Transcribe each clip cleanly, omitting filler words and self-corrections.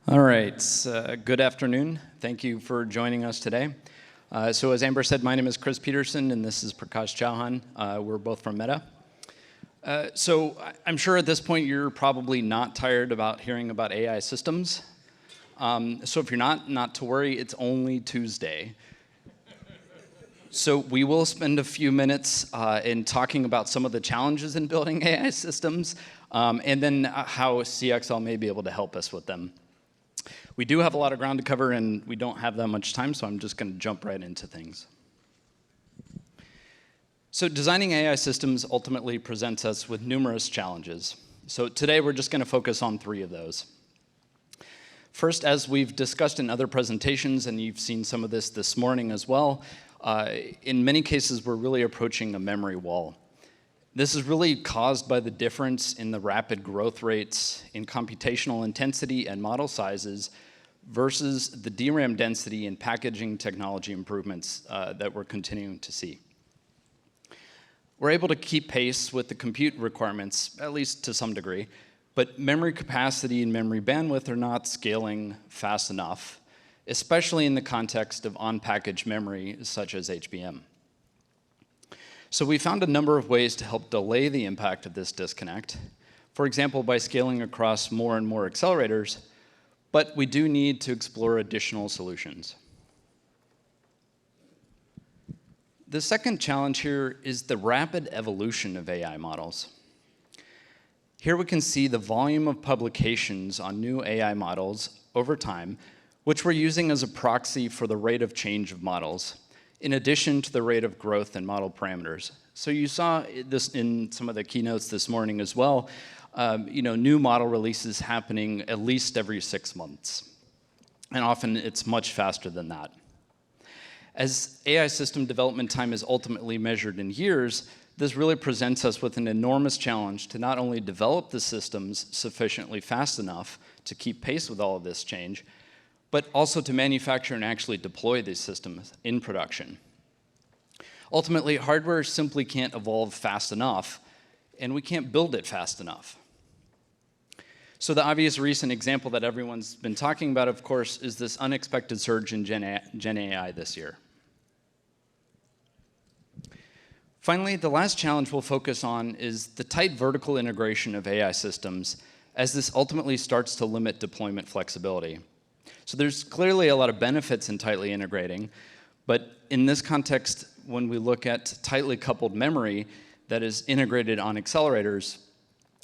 All right, good afternoon. Thank you for joining us today. So as Amber said, my name is Chris Petersen, and this is Prakash Chauhan. We're both from Meta. So I'm sure at this point you're probably not tired about hearing about AI systems. So if you're not to worry, it's only Tuesday. So we will spend a few minutes in talking about some of the challenges in building AI systems, and then how CXL may be able to help us with them. We do have a lot of ground to cover, and we don't have that much time, so I'm just going to jump right into things. So designing AI systems ultimately presents us with numerous challenges. So today we're just going to focus on 3 of those. First, as we've discussed in other presentations, and you've seen some of this morning as well, in many cases we're really approaching a memory wall. This is really caused by the difference in the rapid growth rates in computational intensity and model sizes versus the DRAM density and packaging technology improvements that we're continuing to see. We're able to keep pace with the compute requirements, at least to some degree, but memory capacity and memory bandwidth are not scaling fast enough, especially in the context of on-package memory such as HBM. So we found a number of ways to help delay the impact of this disconnect, for example, by scaling across more and more accelerators, but we do need to explore additional solutions. The second challenge here is the rapid evolution of AI models. Here we can see the volume of publications on new AI models over time, which we're using as a proxy for the rate of change of models, in addition to the rate of growth in model parameters. So you saw this in some of the keynotes this morning as well, new model releases happening at least every 6 months. And often it's much faster than that. As AI system development time is ultimately measured in years, this really presents us with an enormous challenge to not only develop the systems sufficiently fast enough to keep pace with all of this change, but also to manufacture and actually deploy these systems in production. Ultimately, hardware simply can't evolve fast enough, and we can't build it fast enough. So the obvious recent example that everyone's been talking about, of course, is this unexpected surge in Gen AI this year. Finally, the last challenge we'll focus on is the tight vertical integration of AI systems, as this ultimately starts to limit deployment flexibility. So there's clearly a lot of benefits in tightly integrating, but in this context, when we look at tightly coupled memory that is integrated on accelerators,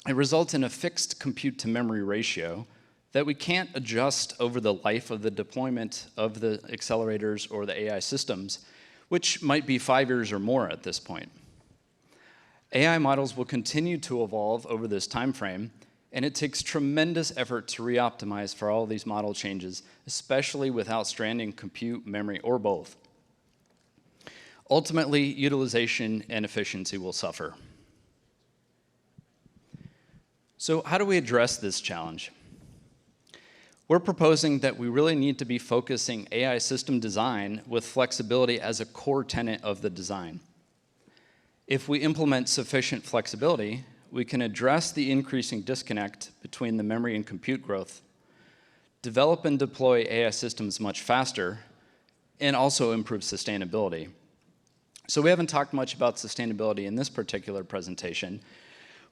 it results in a fixed compute-to-memory ratio that we can't adjust over the life of the deployment of the accelerators or the AI systems, which might be 5 years or more at this point. AI models will continue to evolve over this time frame, and it takes tremendous effort to re-optimize for all these model changes, especially without stranding compute, memory, or both. Ultimately, utilization and efficiency will suffer. So how do we address this challenge? We're proposing that we really need to be focusing AI system design with flexibility as a core tenet of the design. If we implement sufficient flexibility, we can address the increasing disconnect between the memory and compute growth, develop and deploy AI systems much faster, and also improve sustainability. So we haven't talked much about sustainability in this particular presentation,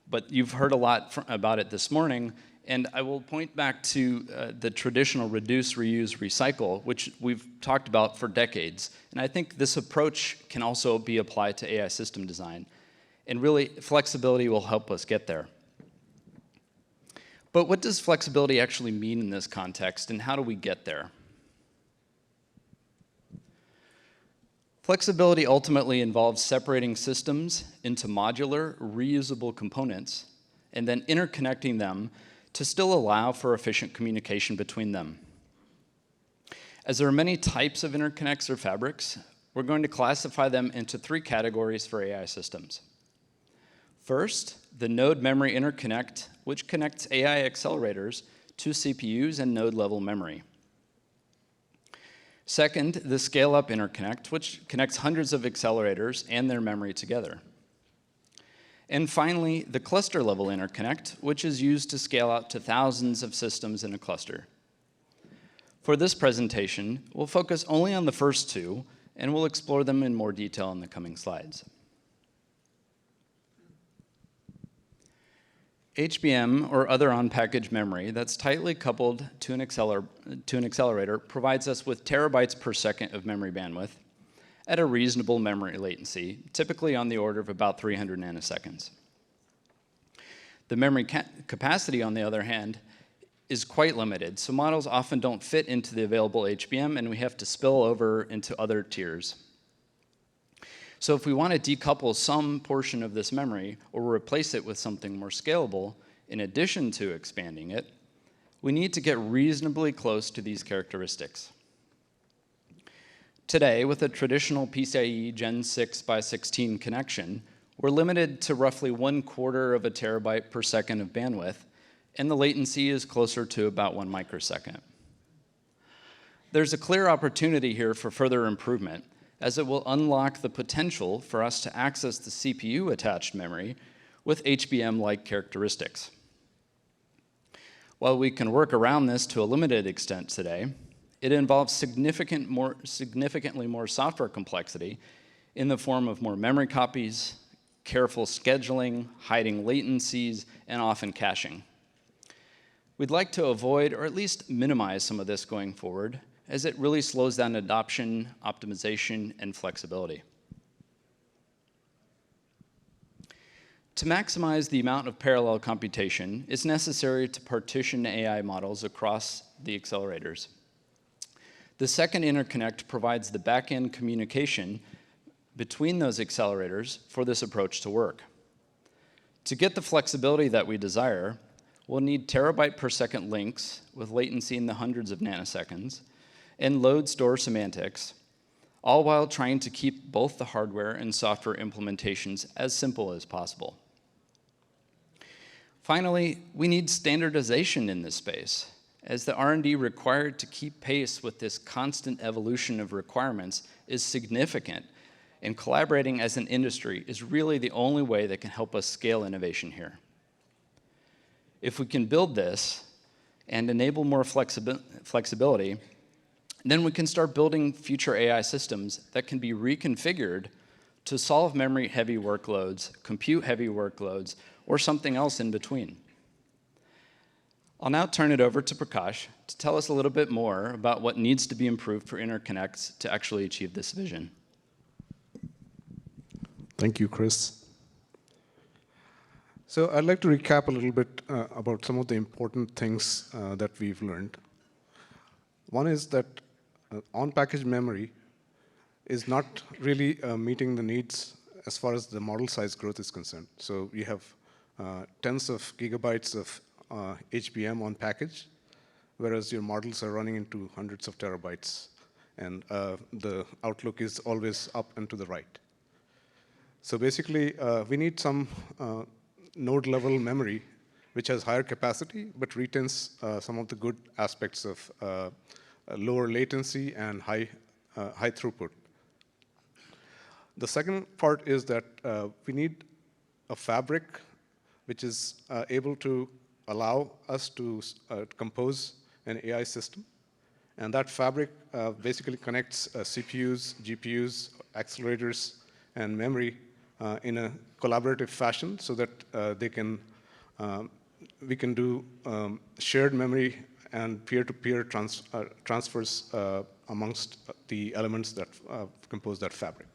but you've heard a lot about it this morning, and I will point back to the traditional reduce, reuse, recycle, which we've talked about for decades. And I think this approach can also be applied to AI system design. And really, flexibility will help us get there. But what does flexibility actually mean in this context, and how do we get there? Flexibility ultimately involves separating systems into modular, reusable components, and then interconnecting them to still allow for efficient communication between them. As there are many types of interconnects or fabrics, we're going to classify them into 3 categories for AI systems. First, the node memory interconnect, which connects AI accelerators to CPUs and node-level memory. Second, the scale-up interconnect, which connects hundreds of accelerators and their memory together. And finally, the cluster-level interconnect, which is used to scale out to thousands of systems in a cluster. For this presentation, we'll focus only on the first two, and we'll explore them in more detail in the coming slides. HBM, or other on-package memory that's tightly coupled to an accelerator, provides us with terabytes per second of memory bandwidth at a reasonable memory latency, typically on the order of about 300 nanoseconds. The memory capacity, on the other hand, is quite limited, so models often don't fit into the available HBM, and we have to spill over into other tiers. So if we want to decouple some portion of this memory or replace it with something more scalable, in addition to expanding it, we need to get reasonably close to these characteristics. Today, with a traditional PCIe Gen 6 by 16 connection, we're limited to roughly 1/4 of a terabyte per second of bandwidth, and the latency is closer to about 1 microsecond. There's a clear opportunity here for further improvement, as it will unlock the potential for us to access the CPU-attached memory with HBM-like characteristics. While we can work around this to a limited extent today, it involves significantly more software complexity in the form of more memory copies, careful scheduling, hiding latencies, and often caching. We'd like to avoid or at least minimize some of this going forward, as it really slows down adoption, optimization, and flexibility. To maximize the amount of parallel computation, it's necessary to partition AI models across the accelerators. The second interconnect provides the back-end communication between those accelerators for this approach to work. To get the flexibility that we desire, we'll need terabyte per second links with latency in the hundreds of nanoseconds, and load store semantics, all while trying to keep both the hardware and software implementations as simple as possible. Finally, we need standardization in this space, as the R&D required to keep pace with this constant evolution of requirements is significant, and collaborating as an industry is really the only way that can help us scale innovation here. If we can build this and enable more flexibility, then we can start building future AI systems that can be reconfigured to solve memory-heavy workloads, compute-heavy workloads, or something else in between. I'll now turn it over to Prakash to tell us a little bit more about what needs to be improved for Interconnects to actually achieve this vision. Thank you, Chris. So I'd like to recap a little bit about some of the important things that we've learned. One is that on-package memory is not really meeting the needs as far as the model size growth is concerned. So we have tens of gigabytes of HBM on package, whereas your models are running into hundreds of terabytes, and the outlook is always up and to the right. So basically, we need some node-level memory which has higher capacity but retains some of the good aspects of lower latency and high throughput. The second part is that we need a fabric which is able to allow us to compose an AI system. And that fabric basically connects CPUs, GPUs, accelerators, and memory in a collaborative fashion so that we can do shared memory and peer-to-peer transfers amongst the elements that compose that fabric.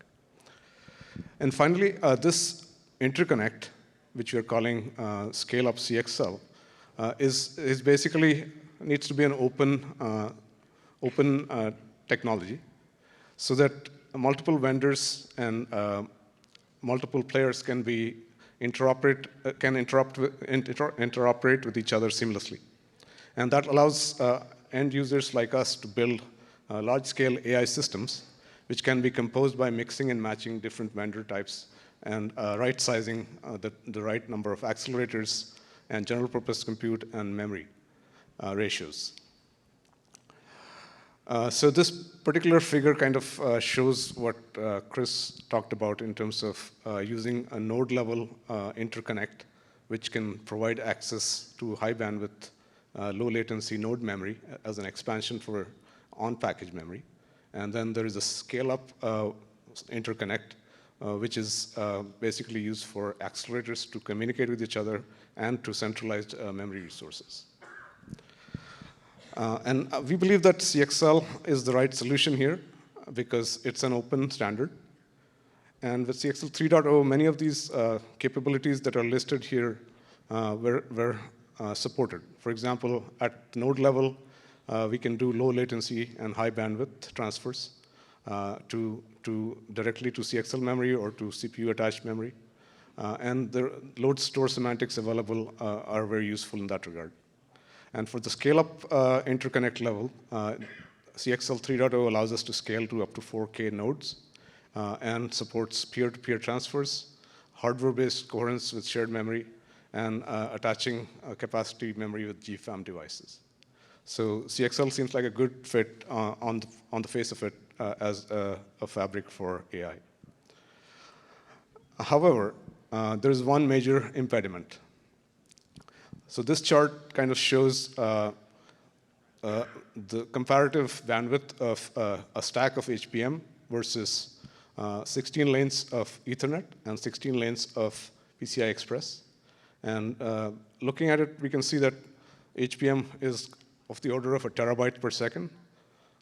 And finally, this interconnect, which we are calling scale-up CXL, is basically needs to be an open technology, so that multiple vendors and multiple players can interoperate with each other seamlessly. And that allows end users like us to build large-scale AI systems, which can be composed by mixing and matching different vendor types and right-sizing the right number of accelerators and general-purpose compute and memory ratios. So this particular figure kind of shows what Chris talked about in terms of using a node-level interconnect, which can provide access to high bandwidth, low latency node memory as an expansion for on-package memory. And then there is a scale-up interconnect, which is basically used for accelerators to communicate with each other and to centralized memory resources. And we believe that CXL is the right solution here because it's an open standard. And with CXL 3.0, many of these capabilities that are listed here were supported. For example, at the node level, we can do low latency and high bandwidth transfers directly to CXL memory or to CPU attached memory. And the load store semantics available are very useful in that regard. And for the scale-up interconnect level, CXL 3.0 allows us to scale to up to 4K nodes and supports peer-to-peer transfers, hardware-based coherence with shared memory, and attaching capacity memory with GFAM devices. So CXL seems like a good fit on the face of it as a fabric for AI. However, there is one major impediment. So this chart kind of shows the comparative bandwidth of a stack of HBM versus 16 lanes of Ethernet and 16 lanes of PCI Express. And looking at it, we can see that HBM is of the order of a terabyte per second,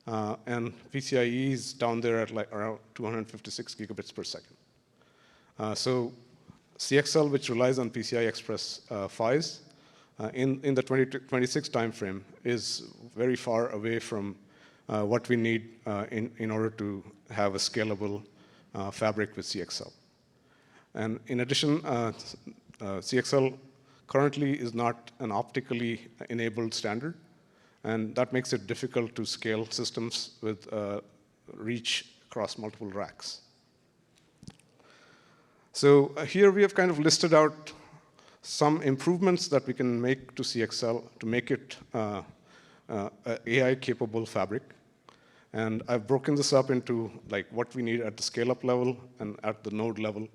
and PCIe is down there at like around 256 gigabits per second. So CXL, which relies on PCI Express PHYs, in the 2026 timeframe, is very far away from what we need in order to have a scalable fabric with CXL. And in addition, CXL currently is not an optically enabled standard, and that makes it difficult to scale systems with reach across multiple racks. So here we have kind of listed out some improvements that we can make to CXL to make it an AI-capable fabric. And I've broken this up into like what we need at the scale-up level and at the node level.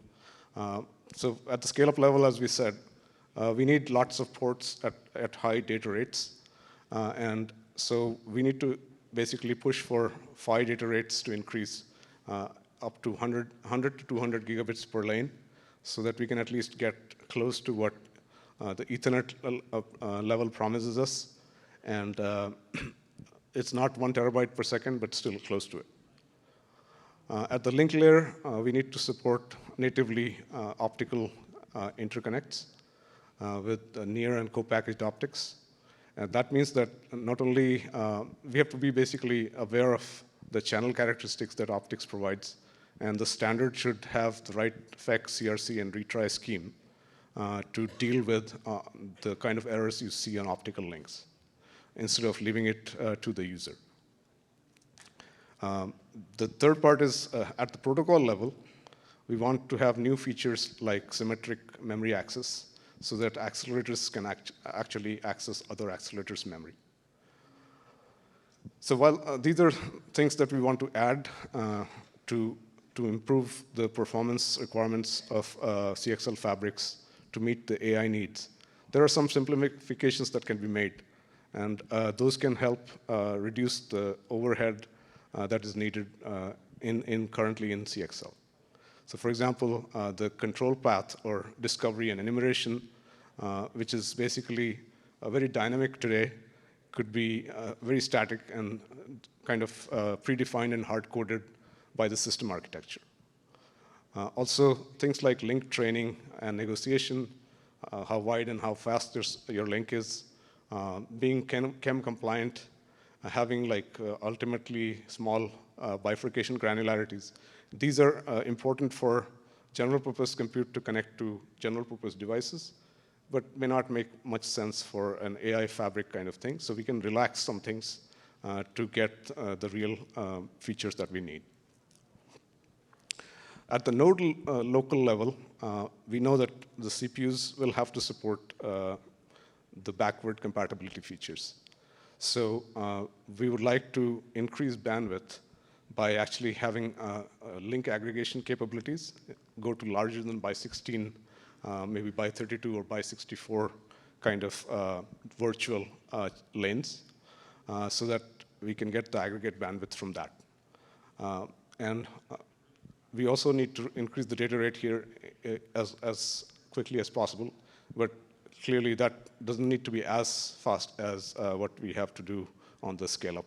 So at the scale-up level, as we said, we need lots of ports at high data rates. And so we need to basically push for PHY data rates to increase up to 100 to 200 gigabits per lane so that we can at least get close to what the Ethernet level promises us. And it's not 1 terabyte per second, but still close to it. At the link layer, we need to support natively optical interconnects with near and co-packaged optics. And that means that not only we have to be basically aware of the channel characteristics that optics provides, and the standard should have the right FEC, CRC, and retry scheme to deal with the kind of errors you see on optical links, instead of leaving it to the user. The third part is at the protocol level, we want to have new features like symmetric memory access so that accelerators can actually access other accelerators' memory. So while these are things that we want to add to improve the performance requirements of CXL fabrics to meet the AI needs, there are some simplifications that can be made. And those can help reduce the overhead that is needed currently in CXL. So for example, the control path or discovery and enumeration, which is basically very dynamic today, could be very static and kind of predefined and hard-coded by the system architecture. Also, things like link training and negotiation, how wide and how fast your link is, being chem compliant, having like ultimately small bifurcation granularities. These are important for general purpose compute to connect to general purpose devices, but may not make much sense for an AI fabric kind of thing. So we can relax some things to get the real features that we need. At the node local level, we know that the CPUs will have to support the backward compatibility features. So we would like to increase bandwidth by actually having link aggregation capabilities go to larger than by 16, maybe by 32 or by 64 kind of virtual lanes, so that we can get the aggregate bandwidth from that. And we also need to increase the data rate here as quickly as possible, but clearly that doesn't need to be as fast as what we have to do on the scale-up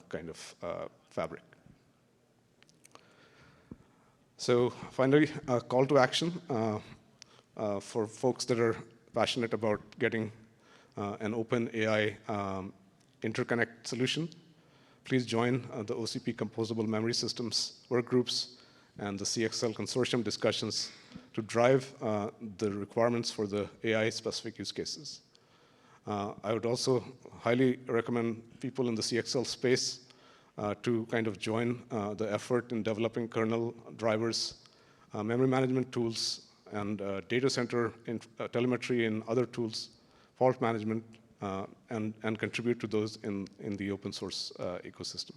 kind of fabric. So finally, a call to action for folks that are passionate about getting an open AI interconnect solution. Please join the OCP Composable Memory Systems work groups and the CXL consortium discussions to drive the requirements for the AI-specific use cases. I would also highly recommend people in the CXL space to kind of join the effort in developing kernel drivers, memory management tools, and data center telemetry and other tools, fault management, and contribute to those in the open source ecosystem.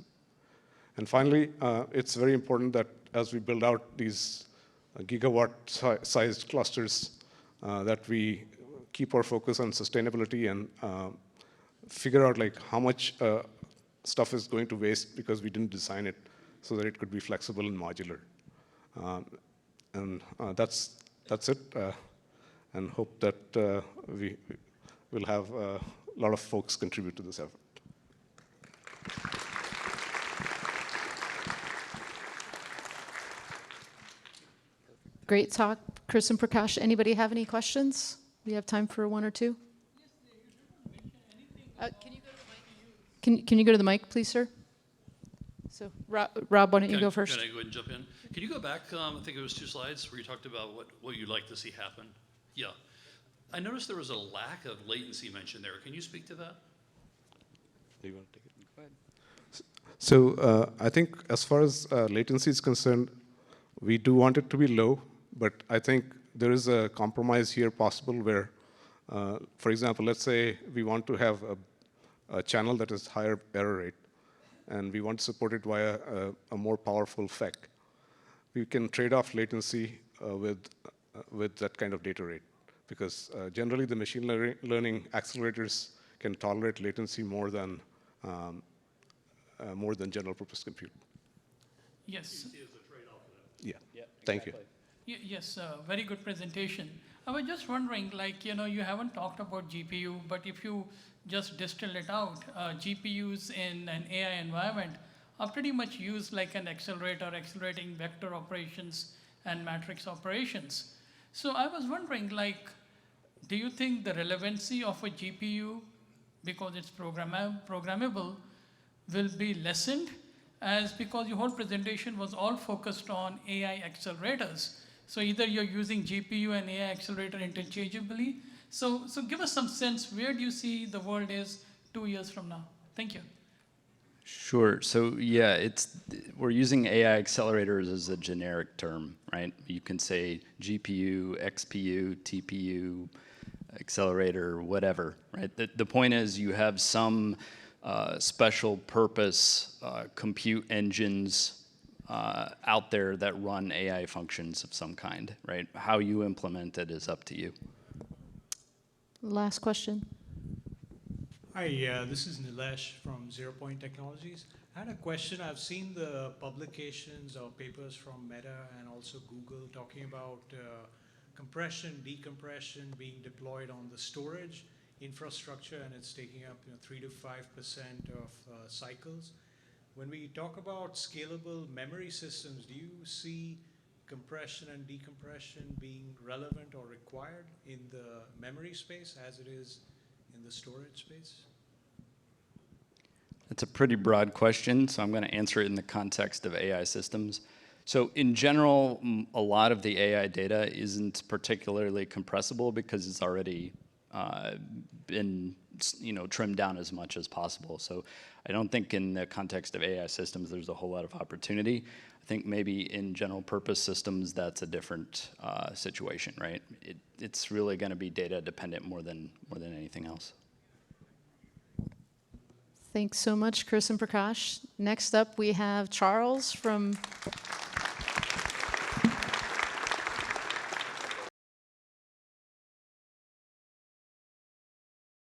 And finally, it's very important that as we build out these gigawatt-sized clusters, that we keep our focus on sustainability and figure out like how much stuff is going to waste because we didn't design it so that it could be flexible and modular. And that's it. And hope that we will have a lot of folks contribute to this effort. Great talk, Chris and Prakash. Anybody have any questions? We have time for one or two. Can you go to the mic? Can you go to the mic, please, sir? So, Rob, why don't you go first? Can I go ahead and jump in? Can you go back, I think it was 2 slides, where you talked about what you'd like to see happen? Yeah. I noticed there was a lack of latency mentioned there. Can you speak to that? Do you want to take it? Go ahead. So I think as far as latency is concerned, we do want it to be low, but I think there is a compromise here possible where, for example, let's say we want to have a channel that is higher error rate, and we want to support it via a more powerful FEC. We can trade off latency with that kind of data rate, because generally the machine learning accelerators can tolerate latency more than general purpose compute. Yes. Yeah. Thank you. Yes, very good presentation. I was just wondering, like, you haven't talked about GPU, but if you just distill it out, GPUs in an AI environment are pretty much used like an accelerator, accelerating vector operations and matrix operations. So I was wondering, like, do you think the relevancy of a GPU, because it's programmable, will be lessened? Because your whole presentation was all focused on AI accelerators. So either you're using GPU and AI accelerator interchangeably. So give us some sense, where do you see the world is 2 years from now? Thank you. Sure. So yeah, we're using AI accelerators as a generic term, right? You can say GPU, XPU, TPU, accelerator, whatever, right? The point is you have some special purpose compute engines out there that run AI functions of some kind, right? How you implement it is up to you. Last question. Hi, this is Nilesh from 0 Point Technologies. I had a question. I've seen the publications or papers from Meta and also Google talking about compression, decompression being deployed on the storage infrastructure, and it's taking up 3 to 5% of cycles. When we talk about scalable memory systems, do you see compression and decompression being relevant or required in the memory space as it is in the storage space? It's a pretty broad question, so I'm going to answer it in the context of AI systems. So in general, a lot of the AI data isn't particularly compressible because it's already been trimmed down as much as possible. So I don't think in the context of AI systems there's a whole lot of opportunity. I think maybe in general purpose systems that's a different situation, right? It's really going to be data dependent more than anything else. Thanks so much, Chris and Prakash. Next up, we have Charles from